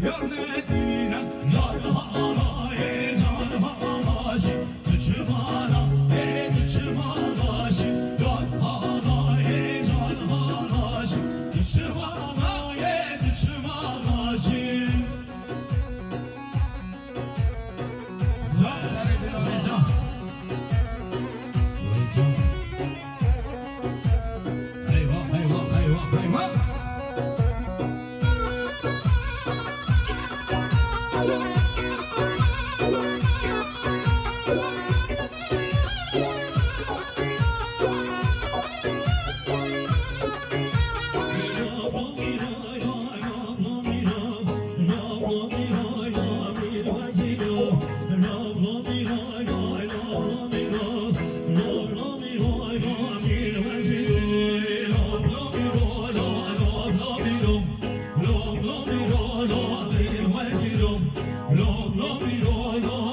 hürmetine yar halaye can halaşi düşmana düşmanaşi yar halaye can halaşi düşmana düşmanaşi Lo,